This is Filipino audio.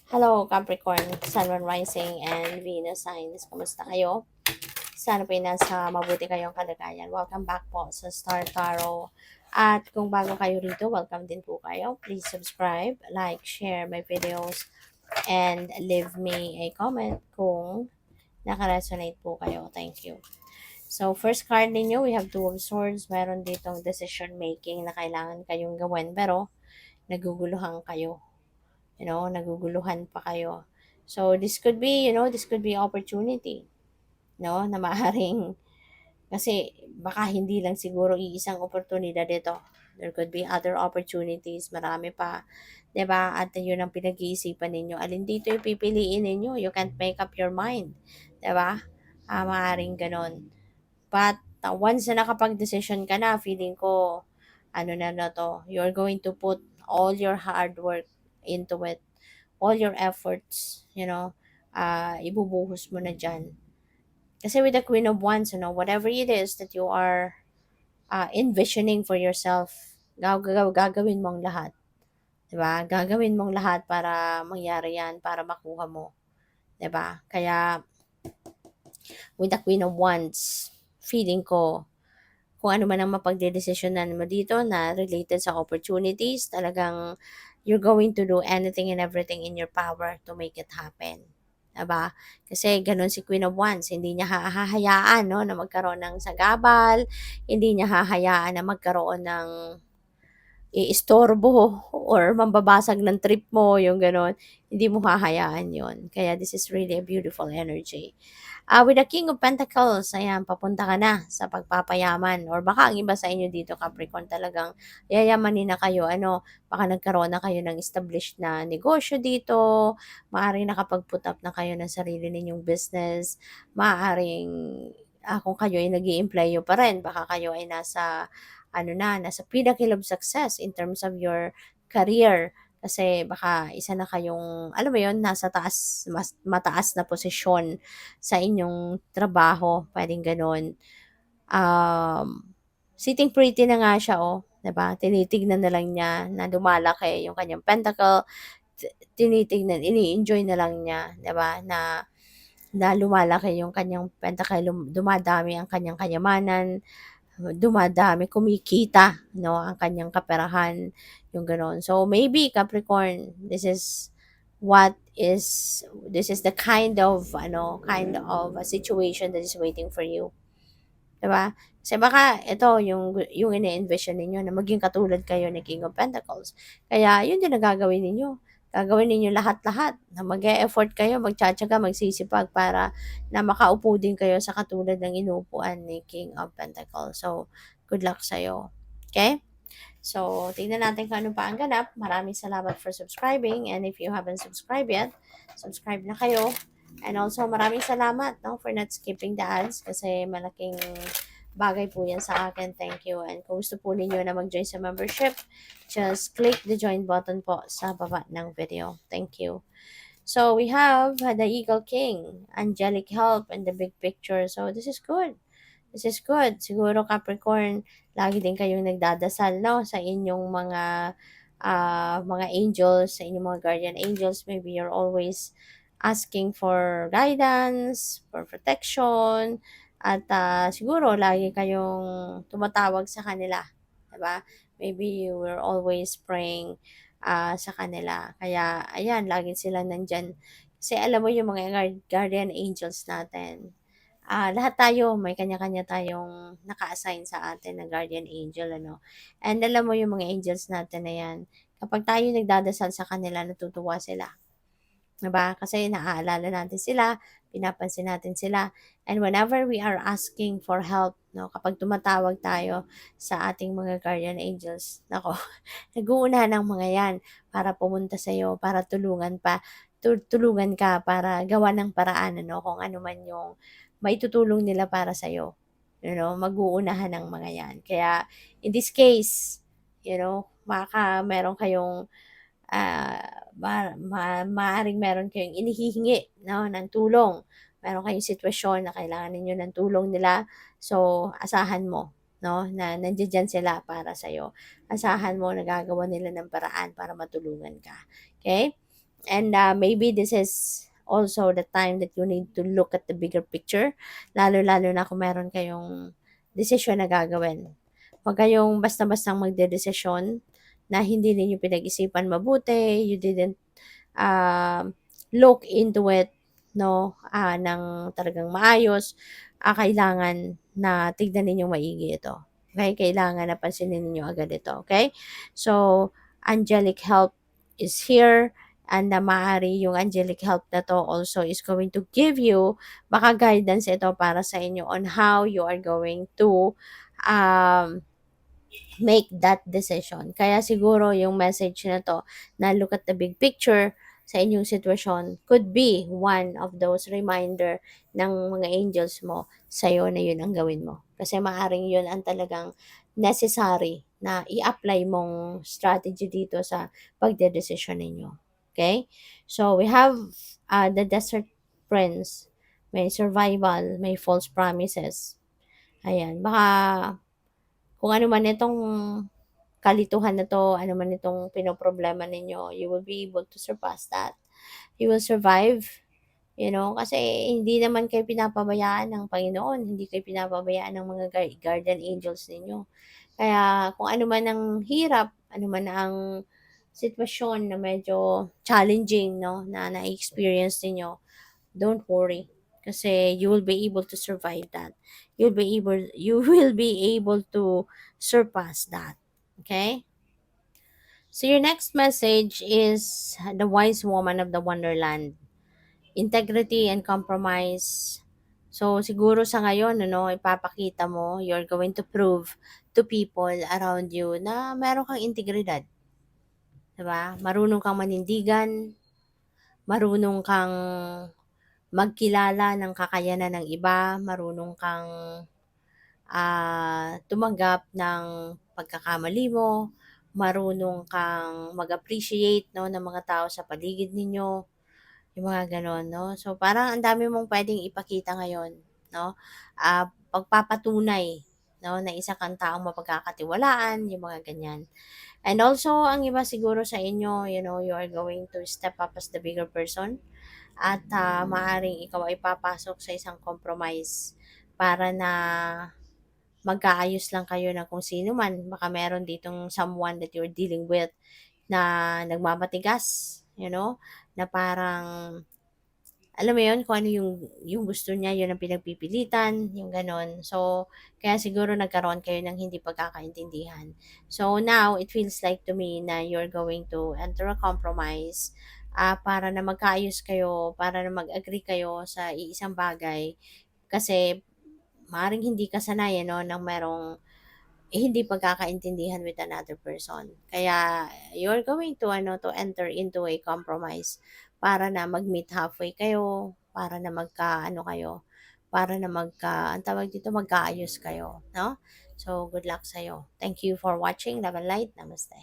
Hello, Capricorn, Sun, Moon, Rising, and Venus signs. Kumusta kayo? Sana po ay nasa mabuti kayong kalagayan. Welcome back po sa Star Tarot. At kung bago kayo rito, welcome din po kayo. Please subscribe, like, share my videos, and leave me a comment kung nakaresonate po kayo. Thank you. So, first card ninyo, we have Two of Swords. Meron ditong decision making na kailangan kayong gawin pero naguguluhan kayo. Naguguluhan pa kayo. So, this could be, this could be opportunity, no? Na maaaring, kasi baka hindi lang siguro iisang oportunidad ito. There could be other opportunities, marami pa. 'Di ba? At yun ang pinag-iisipan ninyo. Alin dito yung pipiliin ninyo? You can't make up your mind. 'Di ba? Maaaring ganon. But, once na nakapag-decision ka na, feeling ko, ano na to, you're going to put all your hard work into it, all your efforts, ibubuhos mo na dyan. Kasi with the Queen of Wands, whatever it is that you are envisioning for yourself, gagawin mong lahat. Diba? Gagawin mong lahat para mangyari yan, para makuha mo. Diba? Kaya, with the Queen of Wands, feeling ko, kung ano man ang mapagdedesisyonan mo dito na related sa opportunities, talagang you're going to do anything and everything in your power to make it happen. Diba? Kasi ganun si Queen of Wands, hindi niya hahayaan no, na magkaroon ng sagabal, hindi niya hahayaan na magkaroon ng iistorbo or mambabasag ng trip mo, yung gano'n. Hindi mo hahayaan yon. Kaya this is really a beautiful energy. With the King of Pentacles, ayan, papunta ka na sa pagpapayaman. Or baka ang iba sa inyo dito, Capricorn, talagang yayamanin na kayo. Baka nagkaroon na kayo ng established na negosyo dito. Maaaring nakapag-put up na kayo ng sarili ninyong business. Maaaring, kung kayo ay nag-i-employo pa rin, baka kayo ay nasa pinnacle of success in terms of your career. Kasi baka isa na kayong, alam mo yon, nasa taas, mas mataas na posisyon sa inyong trabaho, pwedeng gano'n. Sitting pretty na nga siya, oh, 'di ba? Tinitignan na lang niya na lumalaki yung kanyang pentacle, tinitignan, ini-enjoy na lang niya, 'di ba? Na lumalaki yung kanyang pentacle, dumadami ang kanyang kayamanan, dumadami, kumikita, no, ang kanyang kaperahan, yung gano'n. So, maybe, Capricorn, this is the kind of a situation that is waiting for you. 'Di ba? Kasi baka ito yung ine-envision ninyo na maging katulad kayo ni King of Pentacles. Kaya yun din ang gagawin ninyo. Gagawin ninyo lahat-lahat na mag-e-effort kayo, magtiyatiyaga, magsisipag para na makaupo din kayo sa katulad ng inuupuan ni King of Pentacles. So, good luck sa'yo. Okay? So, tingnan natin kung ano pa ang ganap. Maraming salamat for subscribing. And if you haven't subscribed yet, subscribe na kayo. And also, maraming salamat, no, for not skipping the ads kasi malaking bagay po yan sa akin. Thank you. And kung gusto po ninyo na mag-join sa membership, just click the join button po sa baba ng video. Thank you. So, we have the Eagle King, angelic help, and the big picture. So, this is good. This is good. Siguro, Capricorn, lagi din kayong nagdadasal, no, sa inyong mga angels, sa inyong mga guardian angels. Maybe you're always asking for guidance, for protection, at siguro lagi kayong tumatawag sa kanila, 'di ba? Maybe you were always praying sa kanila. Kaya ayan, lagi sila nandiyan. Kasi alam mo yung mga guardian angels natin. Lahat tayo may kanya-kanya tayong naka-assign sa atin na guardian angel, ano. And alam mo yung mga angels natin na 'yan, kapag tayo nagdadasal sa kanila, natutuwa sila. 'Di ba? Kasi naaalala natin sila, pinapansin natin sila. And whenever we are asking for help, no, kapag tumatawag tayo sa ating mga guardian angels, nako, nag-uunahan ng mga 'yan para pumunta sa iyo, para tulungan ka para gawa ng paraan, ano, kung ano man yung maitutulong nila para sa iyo. Mag-uunahan ng mga 'yan. Kaya in this case, baka meron kayong maaaring meron kayong inihihingi, no, ng tulong. Meron kayong sitwasyon na kailangan ninyo ng tulong nila. So, asahan mo, no, na nandiyan sila para sa'yo. Asahan mo na gagawa nila ng paraan para matulungan ka. Okay? And maybe this is also the time that you need to look at the bigger picture, lalo-lalo na kung meron kayong desisyon na gagawin. Huwag kayong basta-bastang magdedesisyon na hindi ninyo pinag-isipan mabuti, you didn't look into it, no, ng talagang maayos. Kailangan na tignan ninyong maigi ito. Okay? Kailangan na pansinin ninyo agad ito. Okay? So, angelic help is here, and na maaari yung angelic help na to also is going to give you, baka guidance ito para sa inyo on how you are going to um, make that decision. Kaya siguro yung message na to, na look at the big picture sa inyong sitwasyon, could be one of those reminder ng mga angels mo sa'yo na yun ang gawin mo. Kasi maaring yun ang talagang necessary na i-apply mong strategy dito sa pagdedesisyon ninyo. Okay? So, we have the Desert Prince. May survival, may false promises. Ayan. Baka kung ano man itong kalituhan na 'to, ano man itong pinoproblema ninyo, you will be able to surpass that. You will survive, kasi hindi naman kayo pinapabayaan ng Panginoon, hindi kayo pinapabayaan ng mga guardian angels ninyo. Kaya kung ano man ang hirap, ano man ang sitwasyon na medyo challenging, 'no, na na-experience ninyo, don't worry, kasi you will be able to survive that. You will be able to surpass that. Okay? So your next message is the wise woman of the wonderland. Integrity and compromise. So siguro sa ngayon, ipapakita mo, you're going to prove to people around you na meron kang integridad. 'Di ba? Marunong kang manindigan, marunong kang magkilala ng kakayanan ng iba, marunong kang tumanggap ng pagkakamali mo, marunong kang mag-appreciate, 'no, ng mga tao sa paligid ninyo, yung mga gano'n, 'no. So, parang ang dami mong puwedeng ipakita ngayon, 'no, pagpapatunay, 'no, na isa kang taong mapagkakatiwalaan, yung mga ganyan. And also, ang iba siguro sa inyo, you are going to step up as the bigger person, at maaaring ikaw ay papasok sa isang compromise para na magkaayos lang kayo ng kung sino man. Baka meron ditong someone that you're dealing with na nagmamatigas, na parang, alam mo yun, kung ano yung gusto niya, yun ang pinagpipilitan, yung ganon. So, kaya siguro nagkaroon kayo ng hindi pagkakaintindihan. So, now, it feels like to me na you're going to enter a compromise, para na magkaayos kayo, para na mag-agree kayo sa iisang bagay. Kasi, maaaring hindi ka sanay, ng merong hindi pagkakaintindihan with another person. Kaya you're going to enter into a compromise para na mag-meet halfway kayo, para na kayo, para na ang tawag dito, magkaayos kayo, no? So, good luck sa'yo. Thank you for watching. Love and light. Namaste.